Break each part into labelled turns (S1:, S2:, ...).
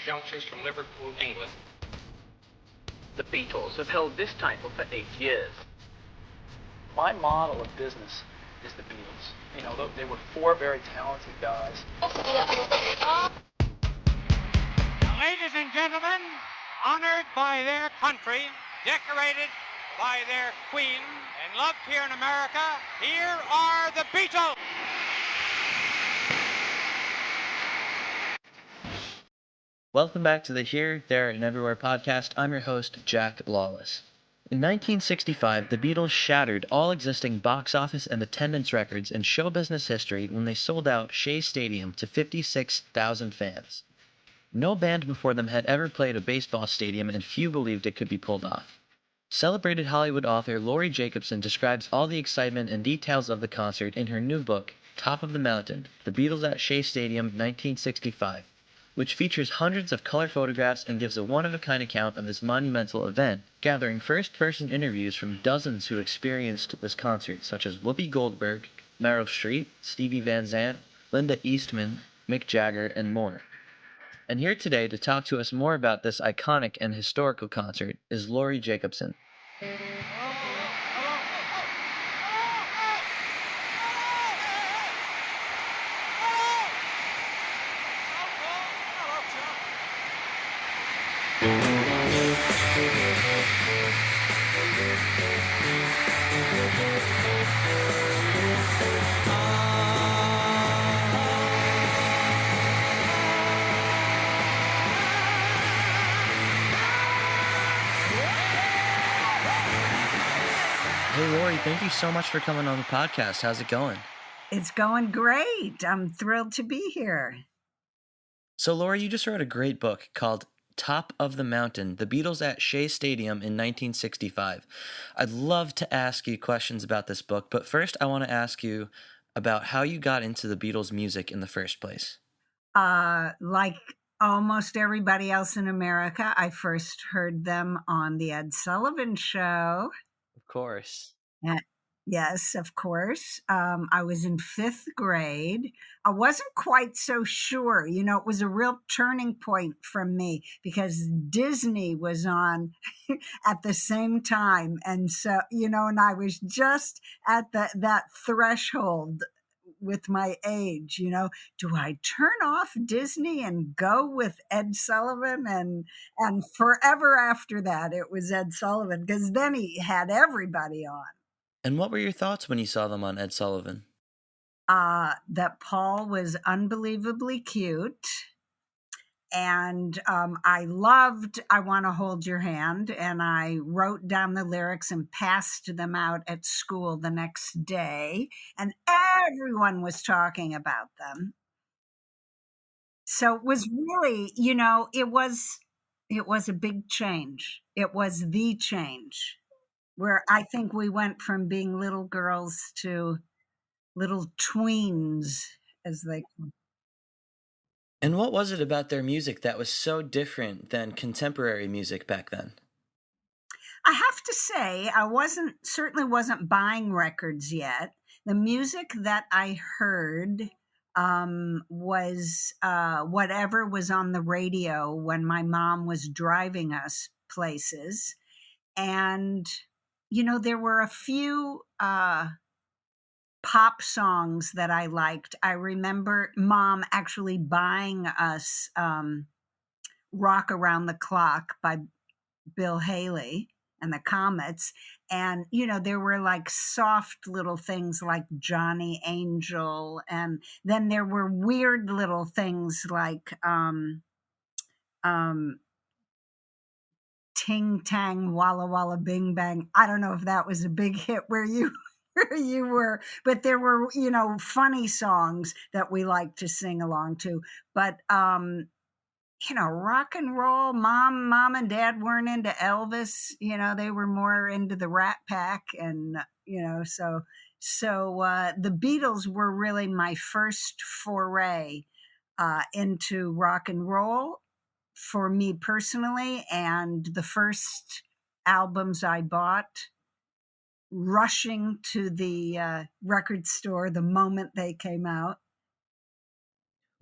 S1: youngsters from Liverpool, England.
S2: The Beatles have held this title for 8 years.
S3: My model of business is the Beatles. You know, they were four very talented guys.
S4: Ladies and gentlemen, honored by their country, decorated by their queen, and loved here in America, here are the Beatles!
S5: Welcome back to the Here, There, and Everywhere podcast. I'm your host, Jack Lawless. In 1965, the Beatles shattered all existing box office and attendance records in show business history when they sold out Shea Stadium to 56,000 fans. No band before them had ever played a baseball stadium, and few believed it could be pulled off. Celebrated Hollywood author Laurie Jacobson describes all the excitement and details of the concert in her new book, Top of the Mountain, The Beatles at Shea Stadium, 1965. Which features hundreds of color photographs and gives a one-of-a-kind account of this monumental event, gathering first-person interviews from dozens who experienced this concert, such as Whoopi Goldberg, Meryl Streep, Stevie Van Zandt, Linda Eastman, Mick Jagger, and more. And here today to talk to us more about this iconic and historical concert is Laurie Jacobson. Hey, Laurie, thank you so much for coming on the podcast. How's it going?
S6: It's going great. I'm thrilled to be here.
S5: So, Laurie, you just wrote a great book called Top of the Mountain, The Beatles at Shea Stadium in 1965. I'd love to ask you questions about this book, but first I want to ask you about how you got into the Beatles' music in the first place.
S6: Like almost everybody else in America, I first heard them on the Ed Sullivan Show.
S5: Of course.
S6: Yes, of course. I was in 5th grade. I wasn't quite so sure. You know, it was a real turning point for me because Disney was on at the same time. And so, you know, and I was just at that threshold with my age, you know, do I turn off Disney and go with Ed Sullivan? And forever after that, it was Ed Sullivan because then he had everybody on.
S5: And what were your thoughts when you saw them on Ed Sullivan?
S6: That Paul was unbelievably cute. And I loved I Want to Hold Your Hand. And I wrote down the lyrics and passed them out at school the next day. And everyone was talking about them. So it was really, you know, it was a big change. It was the change where I think we went from being little girls to little tweens, as they call.
S5: And what was it about their music that was so different than contemporary music back then?
S6: I have to say, I certainly wasn't buying records yet. The music that I heard was whatever was on the radio when my mom was driving us places. And you know, there were a few pop songs that I liked. I remember Mom actually buying us Rock Around the Clock by Bill Haley and the Comets. And, you know, there were like soft little things like Johnny Angel. And then there were weird little things like Ting Tang Walla Walla Bing Bang. I don't know if that was a big hit where you were, but there were, you know, funny songs that we liked to sing along to. But you know, rock and roll, mom and dad weren't into Elvis, you know, they were more into the Rat Pack. And, you know, so the Beatles were really my first foray into rock and roll for me personally, and the first albums I bought, rushing to the record store the moment they came out.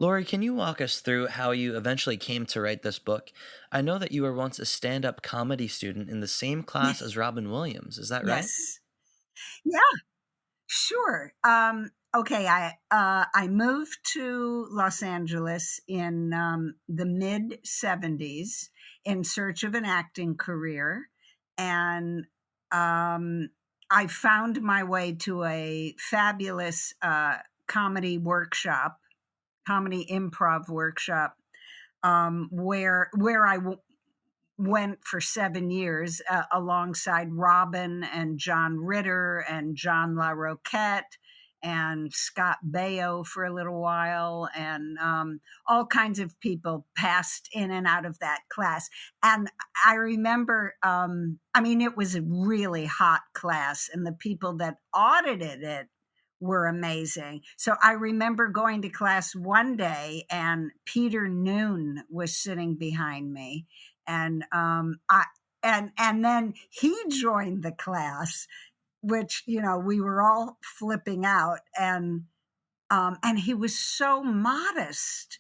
S5: Laurie, can you walk us through how you eventually came to write this book? I know that you were once a stand-up comedy student in the same class as Robin Williams. Is that right?
S6: Yes. Yeah, sure. Okay, I moved to Los Angeles in the mid '70s in search of an acting career, and I found my way to a fabulous comedy improv workshop, where went for 7 years alongside Robin and John Ritter and John LaRoquette and Scott Baio for a little while, and all kinds of people passed in and out of that class. And I remember, it was a really hot class, and the people that audited it were amazing. So I remember going to class one day, and Peter Noon was sitting behind me, and and then he joined the class, which we were all flipping out, and he was so modest.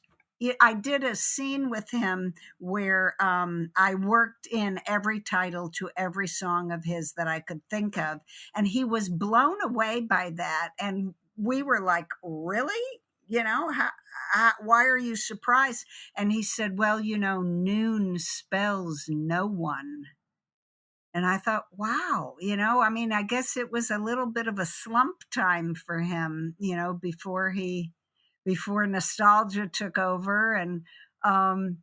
S6: I did a scene with him where I worked in every title to every song of his that I could think of, and he was blown away by that. And we were like, "Really? Why are you surprised?" And he said, "Well, noon spells no one." And I thought, wow, I guess it was a little bit of a slump time for him, before nostalgia took over. And, and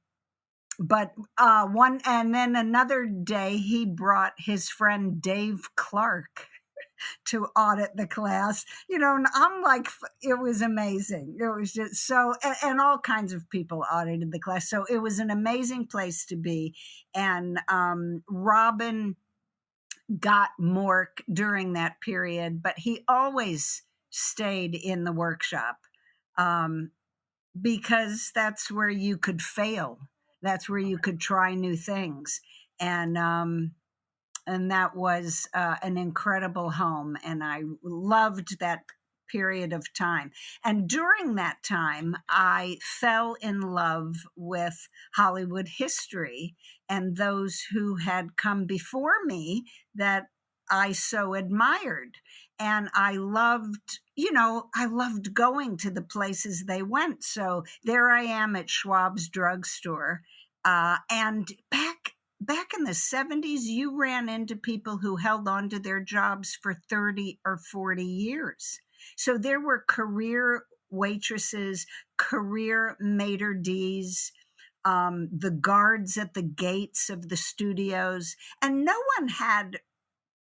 S6: then another day he brought his friend Dave Clark to audit the class, and I'm like, it was amazing. It was just so, and all kinds of people audited the class. So it was an amazing place to be. And Robin got Mork during that period, but he always stayed in the workshop because that's where you could fail. That's where you could try new things. And that was an incredible home. And I loved that period of time. And during that time, I fell in love with Hollywood history and those who had come before me that I so admired. And I loved going to the places they went. So there I am at Schwab's drugstore. And back in the '70s, you ran into people who held on to their jobs for 30 or 40 years. So there were career waitresses, career maitre d's, the guards at the gates of the studios, and no one had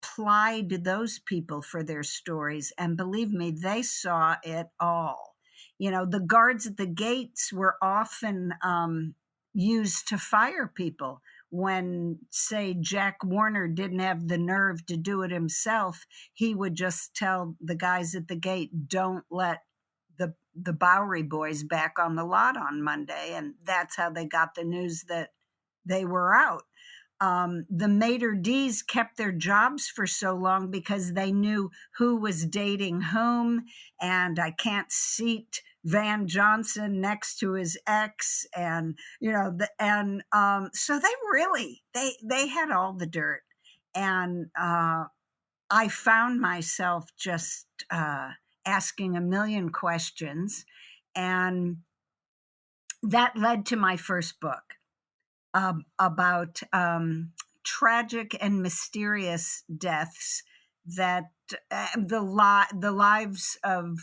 S6: plied those people for their stories. And believe me, they saw it all. The guards at the gates were often used to fire people. When, say, Jack Warner didn't have the nerve to do it himself, he would just tell the guys at the gate, don't let the Bowery boys back on the lot on Monday. And that's how they got the news that they were out. The maitre d's kept their jobs for so long because they knew who was dating whom, and I can't seat Van Johnson next to his ex, and so they had all the dirt. And I found myself just asking a million questions, and that led to my first book about tragic and mysterious deaths that the lives of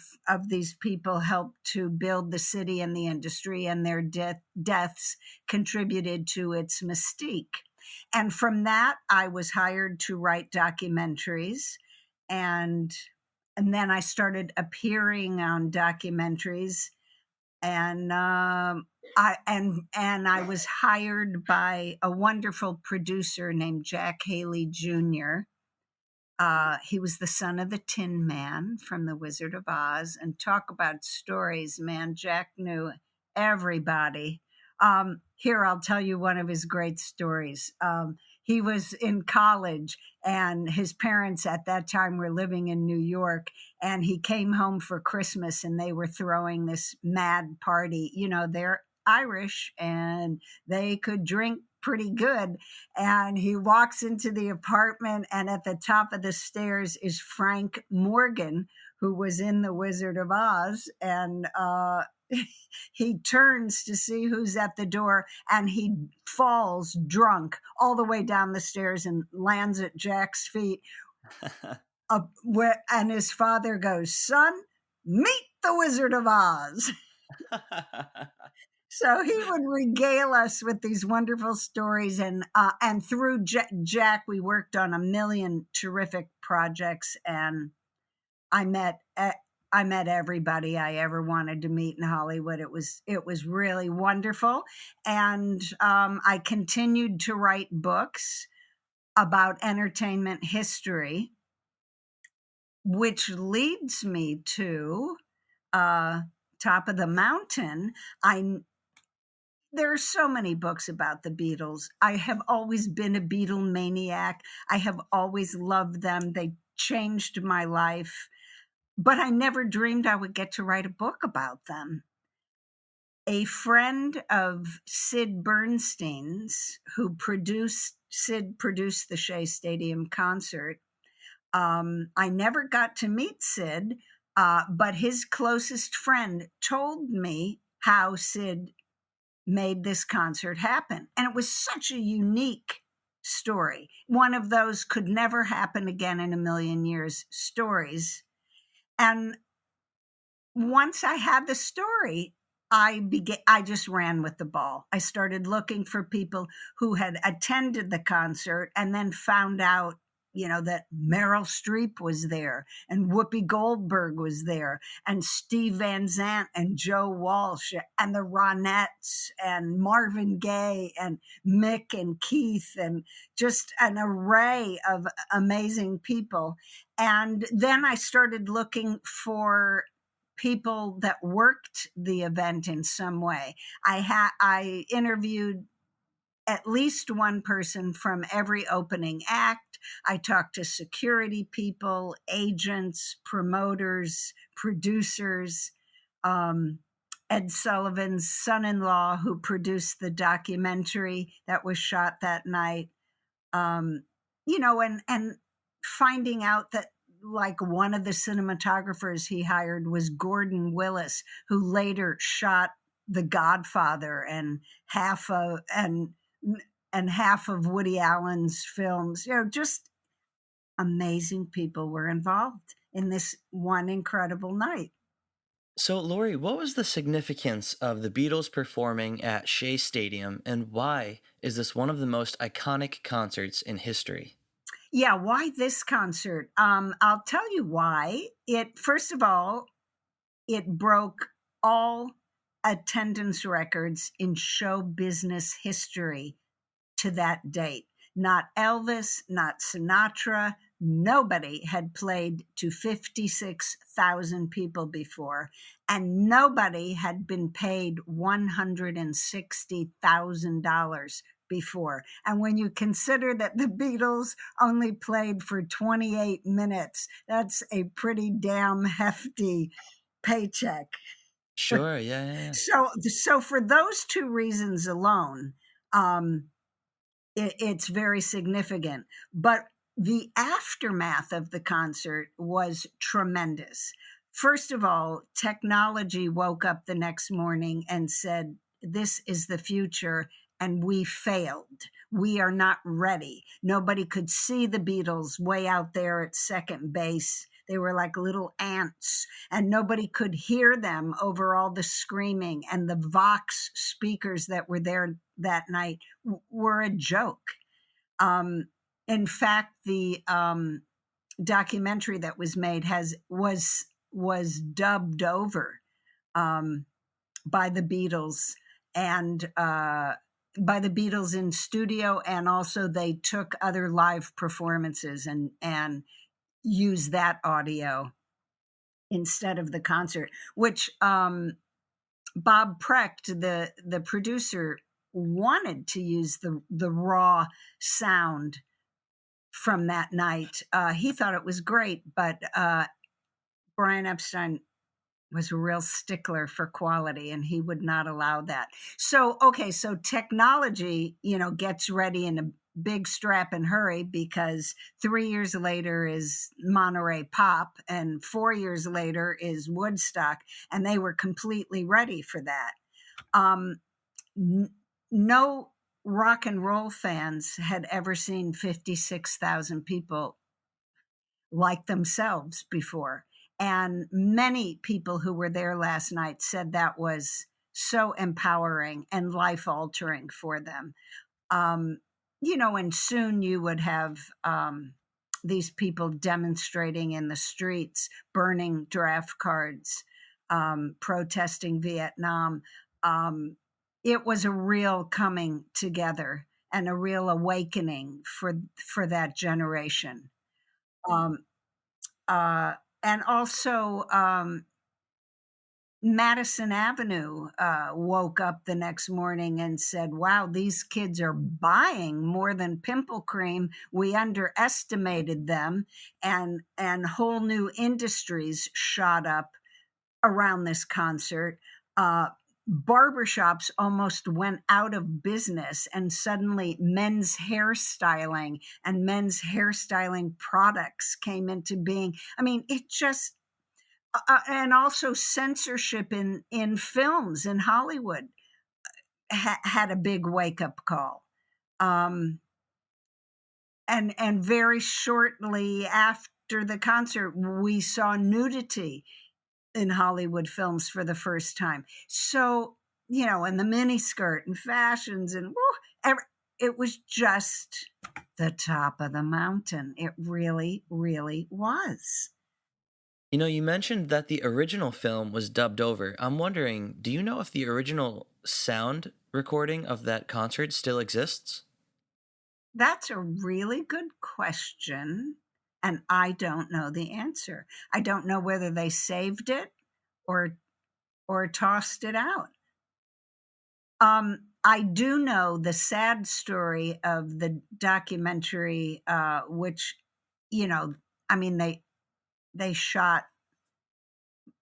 S6: these people helped to build the city and the industry, and their deaths contributed to its mystique. And from that, I was hired to write documentaries, and then I started appearing on documentaries, and I was hired by a wonderful producer named Jack Haley Jr. He was the son of the Tin Man from The Wizard of Oz. And talk about stories, man. Jack knew everybody. Here, I'll tell you one of his great stories. he was in college, and his parents at that time were living in New York, and he came home for Christmas, and they were throwing this mad party. You know, they're Irish and they could drink pretty good. And he walks into the apartment, and at the top of the stairs is Frank Morgan, who was in The Wizard of Oz. And he turns to see who's at the door, and he falls drunk all the way down the stairs and lands at Jack's feet. And his father goes, "Son, meet the Wizard of Oz." So he would regale us with these wonderful stories, and through Jack, we worked on a million terrific projects, and I met everybody I ever wanted to meet in Hollywood. It was really wonderful, and I continued to write books about entertainment history, which leads me to Top of the Mountain. There are so many books about the Beatles. I have always been a Beatle maniac. I have always loved them. They changed my life. But I never dreamed I would get to write a book about them. A friend of Sid Bernstein's, Sid produced the Shea Stadium concert. I never got to meet Sid, but his closest friend told me how Sid made this concert happen. And it was such a unique story. One of those could never happen again in a million years stories. And once I had the story, I just ran with the ball. I started looking for people who had attended the concert, and then found out, that Meryl Streep was there, and Whoopi Goldberg was there, and Steve Van Zandt, and Joe Walsh, and the Ronettes, and Marvin Gaye, and Mick and Keith, and just an array of amazing people. And then I started looking for people that worked the event in some way. I interviewed at least one person from every opening act. I talked to security people, agents, promoters, producers, Ed Sullivan's son-in-law, who produced the documentary that was shot that night. And finding out that, like, one of the cinematographers he hired was Gordon Willis, who later shot The Godfather and half of Woody Allen's films. Just amazing people were involved in this one incredible night.
S5: So, Laurie, what was the significance of the Beatles performing at Shea Stadium, and why is this one of the most iconic concerts in history?
S6: Yeah, why this concert? I'll tell you why. First of all, it broke all attendance records in show business history to that date. Not Elvis, not Sinatra, nobody had played to 56,000 people before, and nobody had been paid $160,000 before. And when you consider that the Beatles only played for 28 minutes, that's a pretty damn hefty paycheck.
S5: Sure, yeah.
S6: So for those two reasons alone, it's very significant. But the aftermath of the concert was tremendous. First of all, technology woke up the next morning and said, "This is the future," and we failed. We are not ready. Nobody could see the Beatles way out there at second base. They were like little ants, and nobody could hear them over all the screaming, and the Vox speakers that were there that night were a joke. In fact, the documentary that was made was dubbed over by the Beatles, and by the Beatles in studio, and also they took other live performances and used that audio instead of the concert, which Bob Precht, the producer, wanted to use the raw sound from that night. He thought it was great, but Brian Epstein was a real stickler for quality, and he would not allow that. So, okay, so technology, gets ready in a big strap and hurry, because 3 years later is Monterey Pop, and 4 years later is Woodstock, and they were completely ready for that. No rock and roll fans had ever seen 56,000 people like themselves before. And many people who were there last night said that was so empowering and life altering for them. And soon you would have these people demonstrating in the streets, burning draft cards, protesting Vietnam. It was a real coming together and a real awakening for that generation. And also, Madison Avenue woke up the next morning and said, wow, these kids are buying more than pimple cream. We underestimated them, and whole new industries shot up around this concert. Barbershops almost went out of business, and suddenly men's hairstyling and men's hairstyling products came into being. I mean, it just, and also censorship in films in Hollywood had a big wake-up call. And very shortly after the concert, we saw nudity in Hollywood films for the first time. So, and the miniskirt and fashions and it was just the top of the mountain. It really, really was.
S5: You mentioned that the original film was dubbed over. I'm wondering, do you know if the original sound recording of that concert still exists?
S6: That's a really good question. And I don't know the answer. I don't know whether they saved it or tossed it out. I do know the sad story of the documentary, which, they shot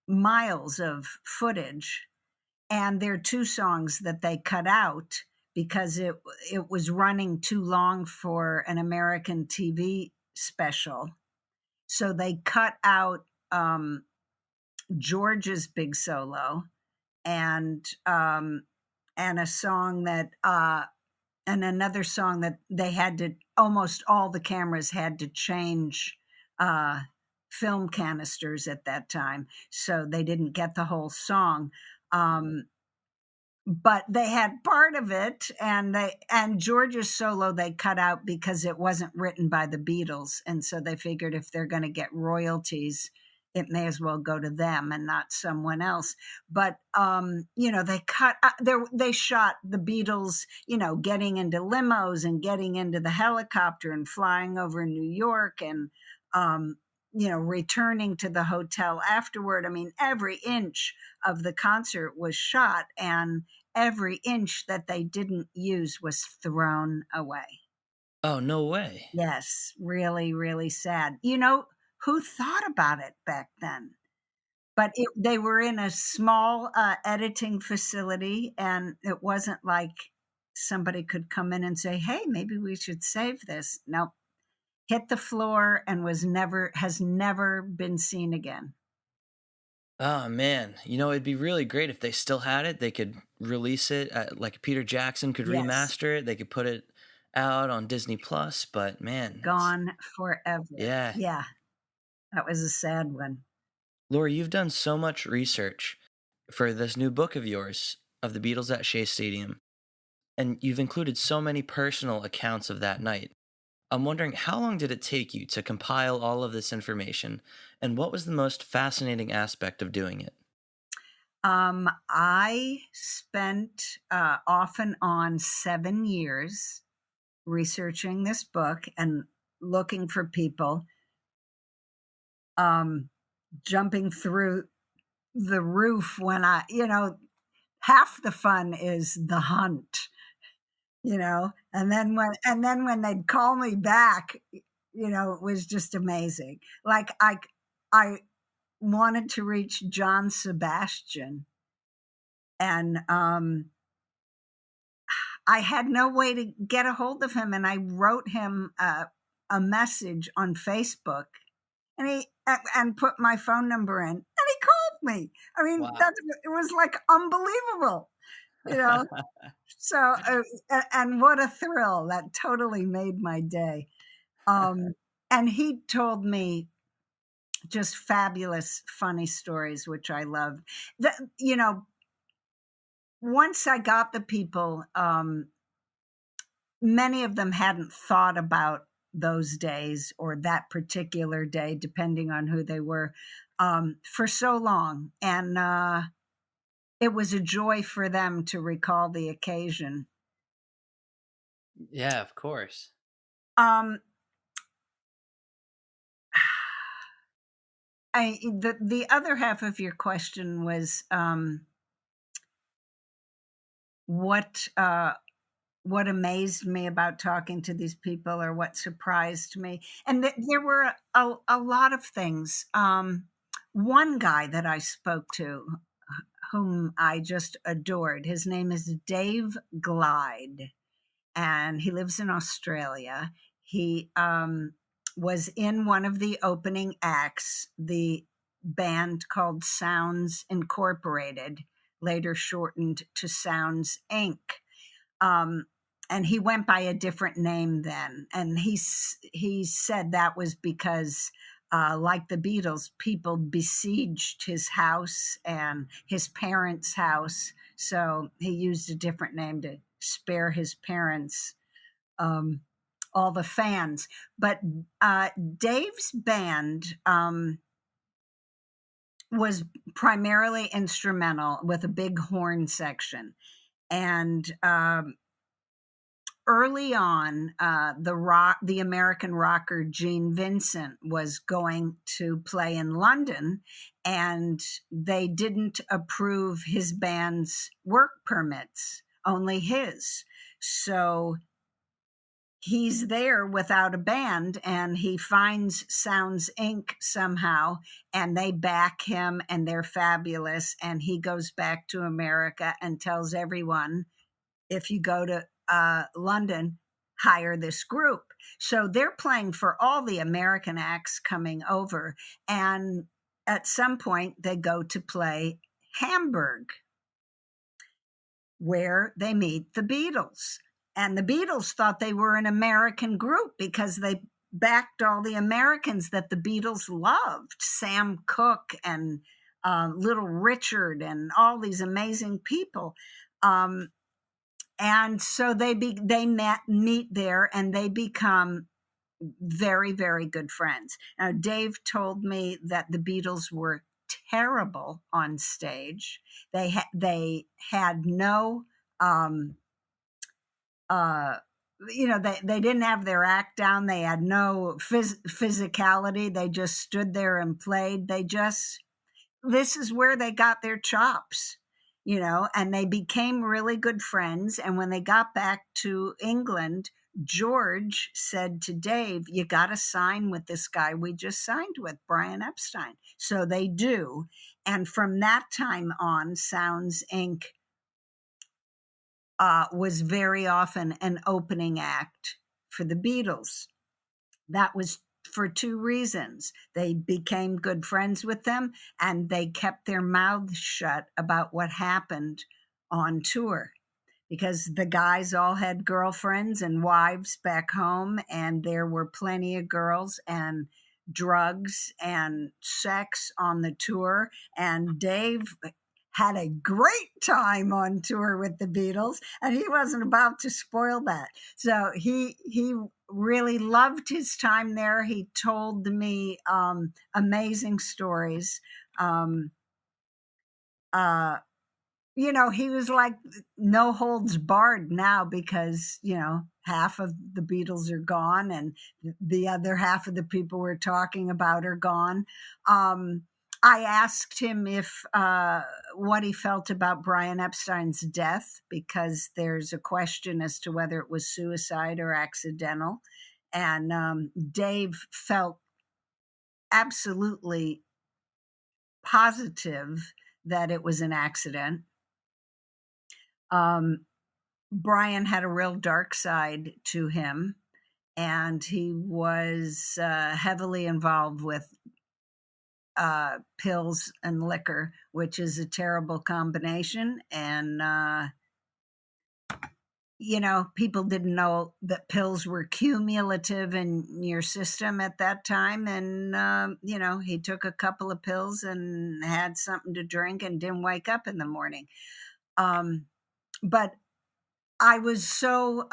S6: miles of footage, and there are 2 songs that they cut out because it was running too long for an American TV special. So they cut out George's big solo and a song that and another song that they had to, almost all the cameras had to change film canisters at that time, so they didn't get the whole song. But they had part of it, and George's solo they cut out because it wasn't written by the Beatles, and so they figured if they're going to get royalties, it may as well go to them and not someone else. But they cut they shot the Beatles, getting into limos and getting into the helicopter and flying over New York, and returning to the hotel afterward. I mean, every inch of the concert was shot, and every inch that they didn't use was thrown away.
S5: Oh, no way.
S6: Yes, really, really sad. Who thought about it back then? But they were in a small editing facility, and it wasn't like somebody could come in and say, hey, maybe we should save this. Nope. Hit the floor and has never been seen again.
S5: Oh, man. It'd be really great if they still had it. They could release it, like Peter Jackson could
S6: Yes.
S5: remaster it. They could put it out on Disney Plus, but man.
S6: Gone forever.
S5: Yeah.
S6: Yeah. That was a sad one.
S5: Laurie, you've done so much research for this new book of yours, of the Beatles at Shea Stadium, and you've included so many personal accounts of that night. I'm wondering, how long did it take you to compile all of this information, and what was the most fascinating aspect of doing it?
S6: I spent off and on 7 years researching this book and looking for people, jumping through the roof when half the fun is the hunt. and then when they'd call me back, it was just amazing. Like I wanted to reach John Sebastian, and I had no way to get a hold of him, and I wrote him a message on Facebook, and put my phone number in, and he called me. I mean,
S5: Wow.
S6: it was like unbelievable, you know. So, and what a thrill! That totally made my day. And he told me just fabulous, funny stories, which I loved. Once I got the people, many of them hadn't thought about those days or that particular day, depending on who they were, for so long. And it was a joy for them to recall the occasion.
S5: Yeah, of course.
S6: The other half of your question was what amazed me about talking to these people, or what surprised me. And there were a lot of things. One guy that I spoke to, whom I just adored, his name is Dave Glide, and he lives in Australia. He was in one of the opening acts, the band called Sounds Incorporated, later shortened to Sounds Inc. And he went by a different name then. And he said that was because, like the Beatles, people besieged his house and his parents' house. So he used a different name to spare his parents all the fans. But Dave's band was primarily instrumental with a big horn section. And early on, the American rocker Gene Vincent was going to play in London, and they didn't approve his band's work permits, only his. So he's there without a band, and he finds Sounds Inc. somehow, and they back him, and they're fabulous. And he goes back to America and tells everyone, if you go to London, hire this group. So they're playing for all the American acts coming over. And at some point, they go to play Hamburg, where they meet the Beatles. And the Beatles thought they were an American group because they backed all the Americans that the Beatles loved, Sam Cooke and Little Richard and all these amazing people. And so they meet there, and they become very, very good friends. Now, Dave told me that the Beatles were terrible on stage. They had no, they didn't have their act down. They had no physicality. They just stood there and played. This is where they got their chops. And they became really good friends. And when they got back to England, George said to Dave, you got to sign with this guy we just signed with, Brian Epstein. So they do. And from that time on, Sounds Inc. Was very often an opening act for the Beatles. That was for two reasons. They became good friends with them, and they kept their mouths shut about what happened on tour, because the guys all had girlfriends and wives back home, and there were plenty of girls and drugs and sex on the tour. And Dave had a great time on tour with the Beatles, and he wasn't about to spoil that. So he really loved his time there. He told me amazing stories. He was like no holds barred now, because, half of the Beatles are gone, and the other half of the people we're talking about are gone. I asked him if what he felt about Brian Epstein's death, because there's a question as to whether it was suicide or accidental. And Dave felt absolutely positive that it was an accident. Brian had a real dark side to him, and he was heavily involved with pills and liquor, which is a terrible combination. And, people didn't know that pills were cumulative in your system at that time. And, he took a couple of pills and had something to drink and didn't wake up in the morning. But I was so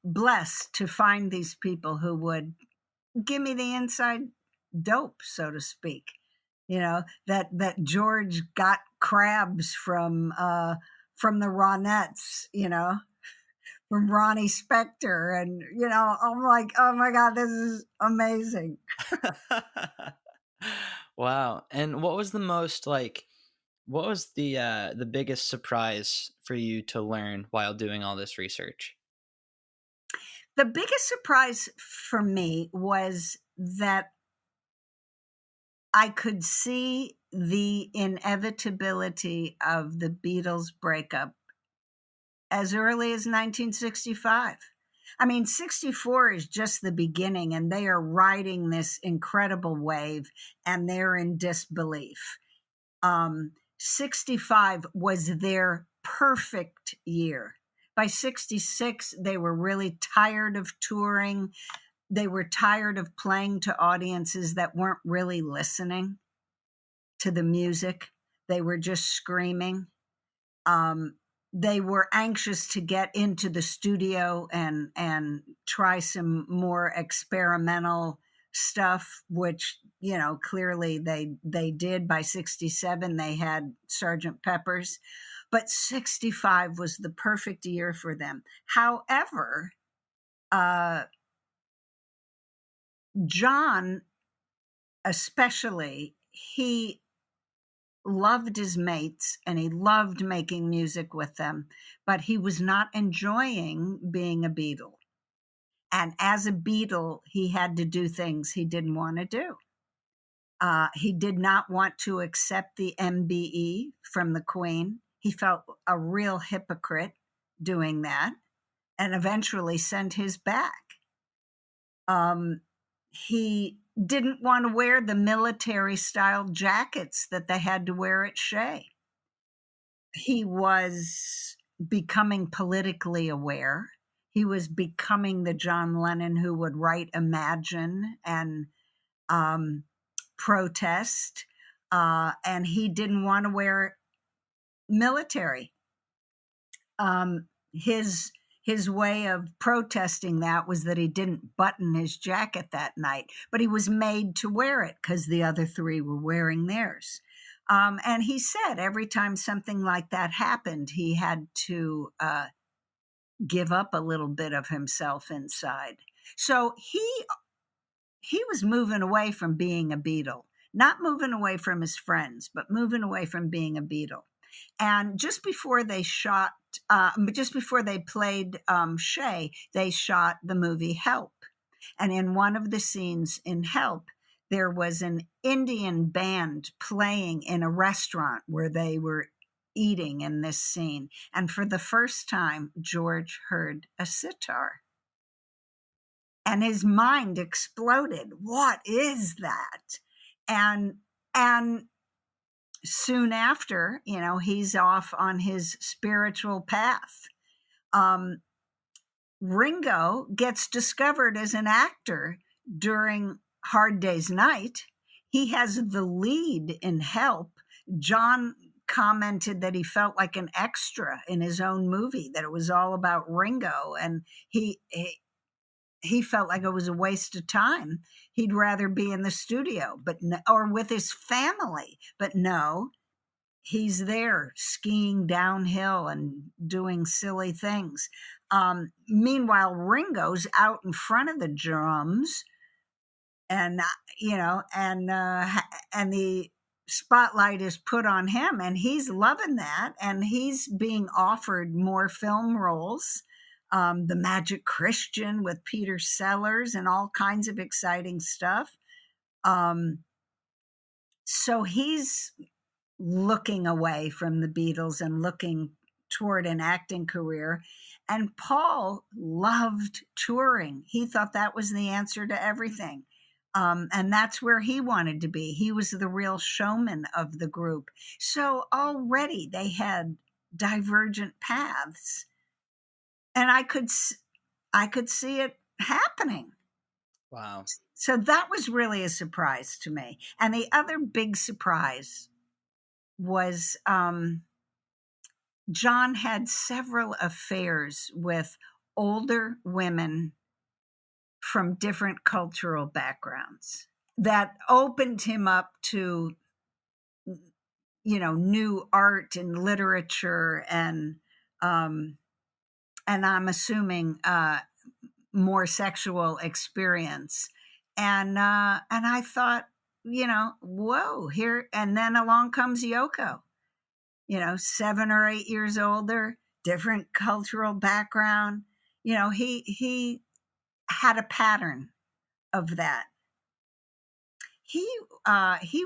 S6: blessed to find these people who would give me the inside dope, so to speak. That George got crabs from the Ronettes, from Ronnie Spector. And, I'm like, oh my God, this is amazing.
S5: Wow. And what was the biggest surprise for you to learn while doing all this research?
S6: The biggest surprise for me was that I could see the inevitability of the Beatles breakup as early as 1965. I mean, 64 is just the beginning, and they are riding this incredible wave, and they're in disbelief. 65 was their perfect year. By 66, they were really tired of touring. They were tired of playing to audiences that weren't really listening to the music. They were just screaming. They were anxious to get into the studio and try some more experimental stuff, which, clearly they did. By 67, they had Sgt. Pepper's. But 65 was the perfect year for them. However, John, especially, he loved his mates and he loved making music with them, but he was not enjoying being a Beatle. And as a Beatle, he had to do things he didn't want to do. He did not want to accept the MBE from the Queen. He felt a real hypocrite doing that, and eventually sent his back. He didn't want to wear the military style jackets that they had to wear at Shea. He was becoming politically aware. He was becoming the John Lennon who would write Imagine and protest. And he didn't want to wear military. His way of protesting that was that he didn't button his jacket that night, but he was made to wear it because the other three were wearing theirs. And he said every time something like that happened, he had to give up a little bit of himself inside. So he was moving away from being a Beatle, not moving away from his friends, but moving away from being a Beatle. And just before they played Shea, they shot the movie Help. And in one of the scenes in Help, there was an Indian band playing in a restaurant where they were eating in this scene. And for the first time, George heard a sitar. And his mind exploded. What is that? And soon after, he's off on his spiritual path. Ringo gets discovered as an actor during Hard Day's Night. He has the lead in Help. John commented that he felt like an extra in his own movie, that it was all about Ringo, and he felt like it was a waste of time. He'd rather be in the studio, or with his family. But no, he's there skiing downhill and doing silly things. Meanwhile, Ringo's out in front of the drums, and the spotlight is put on him, and he's loving that, and he's being offered more film roles. The Magic Christian with Peter Sellers and all kinds of exciting stuff. So he's looking away from the Beatles and looking toward an acting career. And Paul loved touring. He thought that was the answer to everything. And that's where he wanted to be. He was the real showman of the group. So already they had divergent paths. And I could see it happening.
S5: Wow.
S6: So that was really a surprise to me. And the other big surprise was John had several affairs with older women from different cultural backgrounds that opened him up to, new art and literature and I'm assuming more sexual experience. And I thought, whoa, here. And then along comes Yoko, 7 or 8 years older, different cultural background. He had a pattern of that. He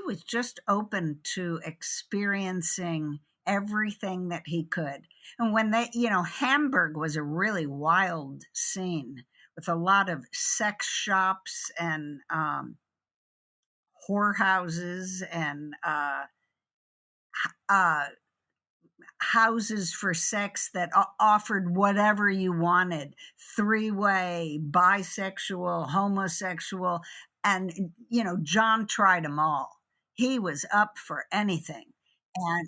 S6: was just open to experiencing everything that he could. And when Hamburg was a really wild scene with a lot of sex shops and whorehouses and houses for sex that offered whatever you wanted, 3-way, bisexual, homosexual. And, John tried them all. He was up for anything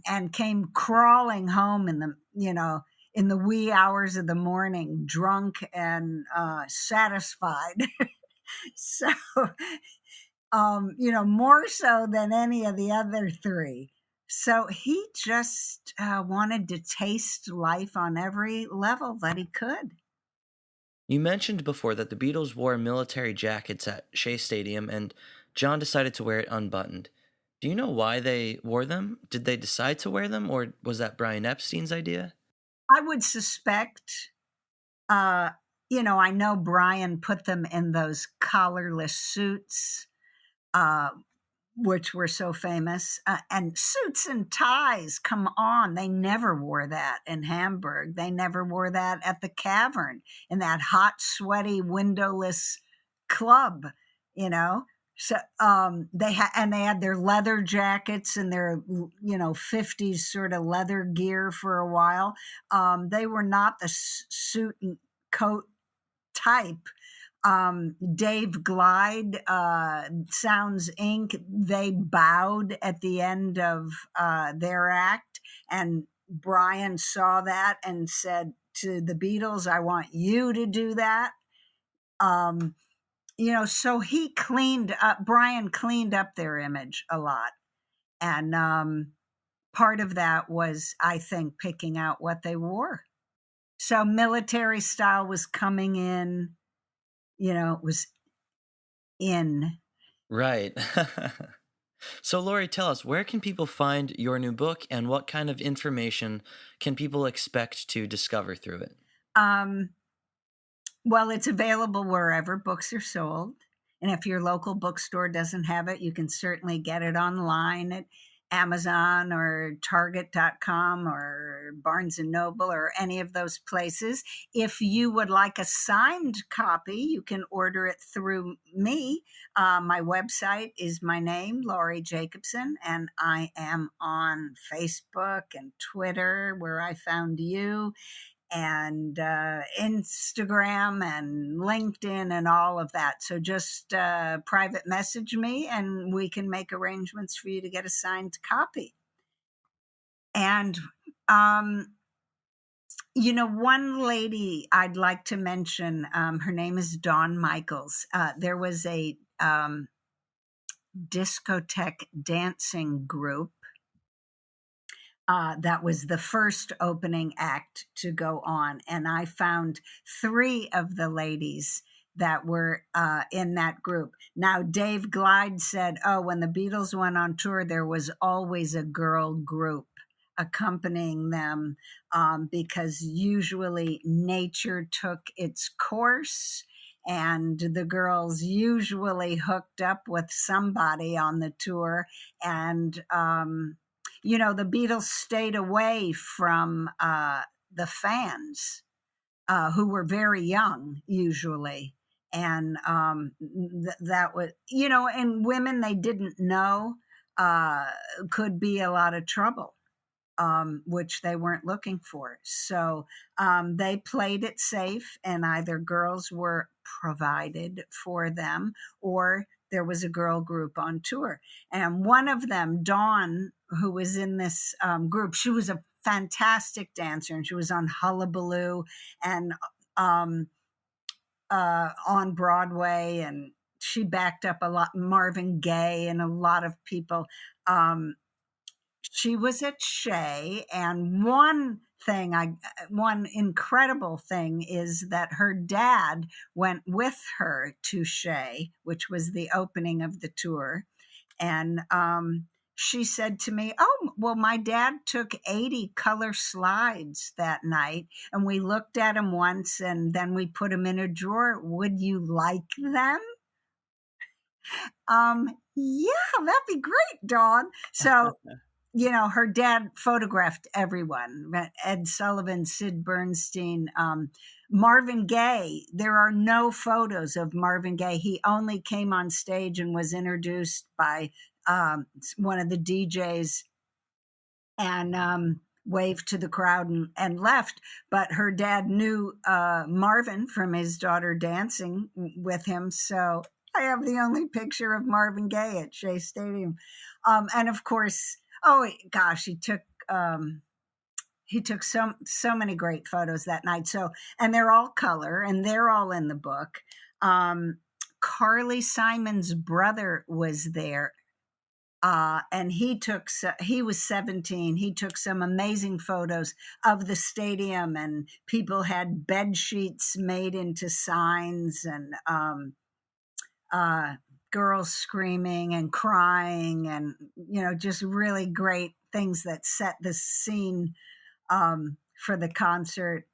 S6: and came crawling home in the wee hours of the morning, drunk and satisfied. So, more so than any of the other three. So he just wanted to taste life on every level that he could.
S5: You mentioned before that the Beatles wore military jackets at Shea Stadium, and John decided to wear it unbuttoned. Do you know why they wore them? Did they decide to wear them, or was that Brian Epstein's idea?
S6: I would suspect, I know Brian put them in those collarless suits, which were so famous. And suits and ties, come on. They never wore that in Hamburg. They never wore that at the Cavern, in that hot, sweaty, windowless club, So they had their leather jackets and their 50s sort of leather gear for a while. They were not the suit and coat type. Dave Glide, Sounds Inc., they bowed at the end of their act, and Brian saw that and said to the Beatles, I want you to do that. So Brian cleaned up their image a lot. And part of that was, I think, picking out what they wore. So military style was coming in. It was in.
S5: Right. So, Laurie, tell us, where can people find your new book, and what kind of information can people expect to discover through it?
S6: Well, it's available wherever books are sold. And if your local bookstore doesn't have it, you can certainly get it online at Amazon or Target.com or Barnes & Noble or any of those places. If you would like a signed copy, you can order it through me. My website is my name, Laurie Jacobson, and I am on Facebook and Twitter, where I found you, and Instagram and LinkedIn and all of that. So just private message me and we can make arrangements for you to get a signed copy. And, one lady I'd like to mention, her name is Dawn Michaels. There was a discotheque dancing group that was the first opening act to go on. And I found 3 of the ladies that were in that group. Now, Dave Glide said, oh, when the Beatles went on tour, there was always a girl group accompanying them because usually nature took its course and the girls usually hooked up with somebody on the tour. And, the Beatles stayed away from the fans who were very young usually. And that was, and women they didn't know could be a lot of trouble. Which they weren't looking for. So they played it safe, and either girls were provided for them or there was a girl group on tour. And one of them, Dawn, who was in this group, she was a fantastic dancer, and she was on Hullabaloo and on Broadway, and she backed up a lot, Marvin Gaye and a lot of people. She was at Shea, and one incredible thing is that her dad went with her to Shea, which was the opening of the tour. And she said to me, oh, well, my dad took 80 color slides that night, and we looked at them once, and then we put them in a drawer. Would you like them? Yeah, that'd be great, Dawn. So her dad photographed everyone, Ed Sullivan, Sid Bernstein, Marvin Gaye. There are no photos of Marvin Gaye. He only came on stage and was introduced by one of the DJs and waved to the crowd and left. But her dad knew Marvin from his daughter dancing with him. So I have the only picture of Marvin Gaye at Shea Stadium. And of course, oh gosh, he took so many great photos that night. So, and they're all color, and they're all in the book. Carly Simon's brother was there, and he was 17. He took some amazing photos of the stadium, and people had bed sheets made into signs, and girls screaming and crying, and just really great things that set the scene for the concert.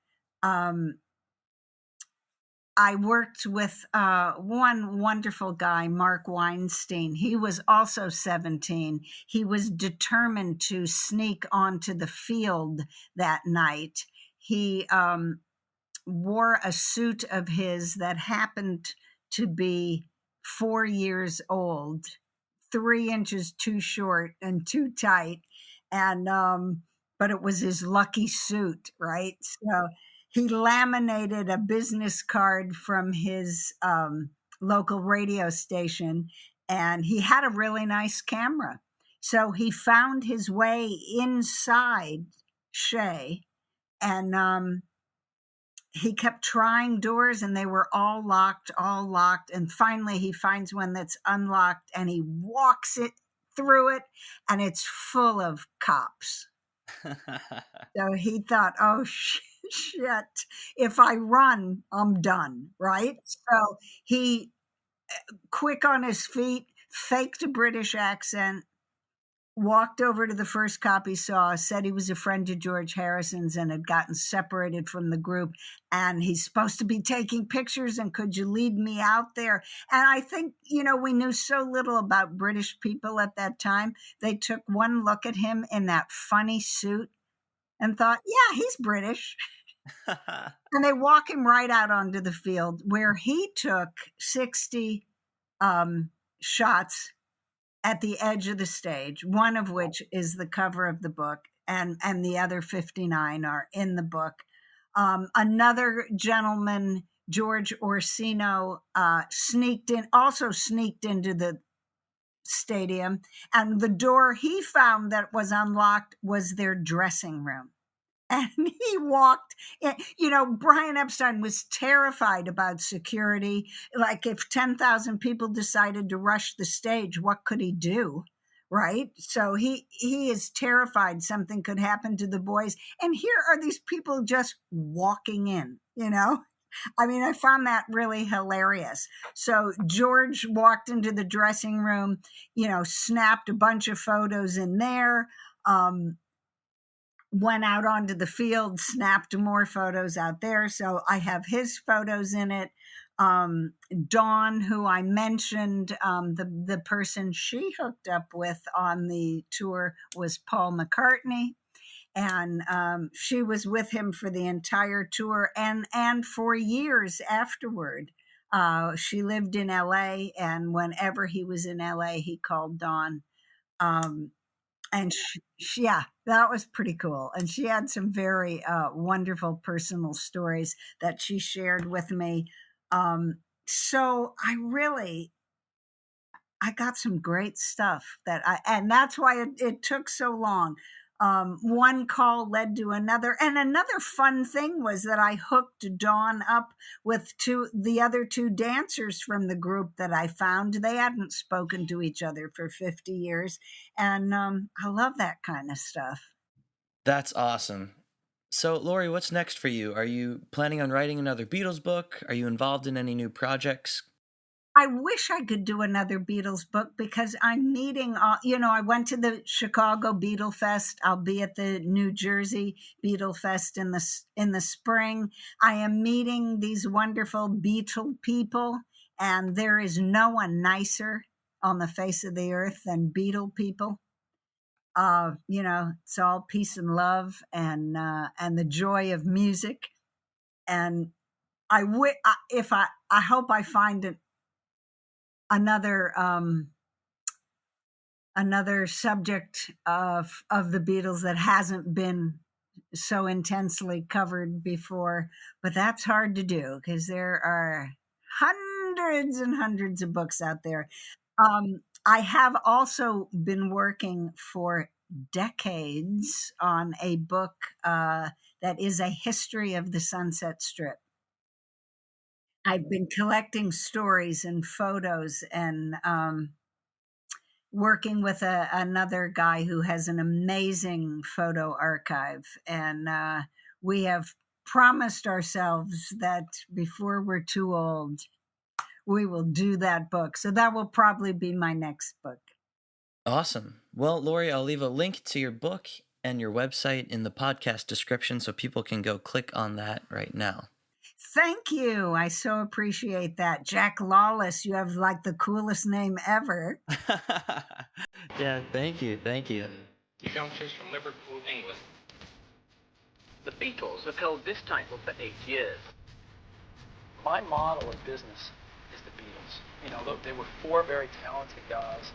S6: I worked with one wonderful guy, Mark Weinstein. He was also 17. He was determined to sneak onto the field that night. He wore a suit of his that happened to be 4 years old, 3 inches too short and too tight. And, but it was his lucky suit, right? So he laminated a business card from his local radio station, and he had a really nice camera. So he found his way inside Shea, and he kept trying doors, and they were all locked. And finally he finds one that's unlocked, and he walks it through it, and it's full of cops. So he thought, oh, shit, if I run, I'm done, right? So he, quick on his feet, faked a British accent, walked over to the first cop he saw, said he was a friend of George Harrison's and had gotten separated from the group, and he's supposed to be taking pictures, and could you lead me out there? And I think, we knew so little about British people at that time. They took one look at him in that funny suit and thought, yeah, he's British. And they walk him right out onto the field, where he took 60 shots at the edge of the stage, one of which is the cover of the book, and the other 59 are in the book. Another gentleman, George Orsino, sneaked into the stadium, and the door he found that was unlocked was their dressing room. And he walked in. Brian Epstein was terrified about security. Like, if 10,000 people decided to rush the stage, what could he do? Right? So he is terrified something could happen to the boys. And here are these people just walking in, I mean, I found that really hilarious. So George walked into the dressing room, snapped a bunch of photos in there, went out onto the field, snapped more photos out there. So I have his photos in it. Dawn, who I mentioned, the person she hooked up with on the tour was Paul McCartney. And she was with him for the entire tour and for years afterward. She lived in LA, and whenever he was in LA, he called Dawn. And yeah, that was pretty cool. And she had some very wonderful personal stories that she shared with me. So I got some great stuff and that's why it took so long. One call led to another. And another fun thing was that I hooked Dawn up with the other two dancers from the group that I found. They hadn't spoken to each other for 50 years. And I love that kind of stuff.
S5: That's awesome. So, Laurie, what's next for you? Are you planning on writing another Beatles book? Are you involved in any new projects?
S6: I wish I could do another Beatles book because I'm meeting, I went to the Chicago Beatle Fest. I'll be at the New Jersey Beatle Fest in the spring. I am meeting these wonderful Beatle people, and there is no one nicer on the face of the earth than Beatle people. It's all peace and love and the joy of music. And I hope I find another subject of the Beatles that hasn't been so intensely covered before, but that's hard to do because there are hundreds and hundreds of books out there. I have also been working for decades on a book that is a history of the Sunset Strip. I've been collecting stories and photos and working with another guy who has an amazing photo archive. And we have promised ourselves that before we're too old, we will do that book. So that will probably be my next book.
S5: Awesome. Well, Laurie, I'll leave a link to your book and your website in the podcast description so people can go click on that right now.
S6: Thank you. I so appreciate that. Jack Lawless, you have like the coolest name ever.
S5: Yeah, thank you.
S1: Youngsters from Liverpool, England.
S2: The Beatles have held this title for 8 years.
S3: My model of business is the Beatles. They were four very talented guys.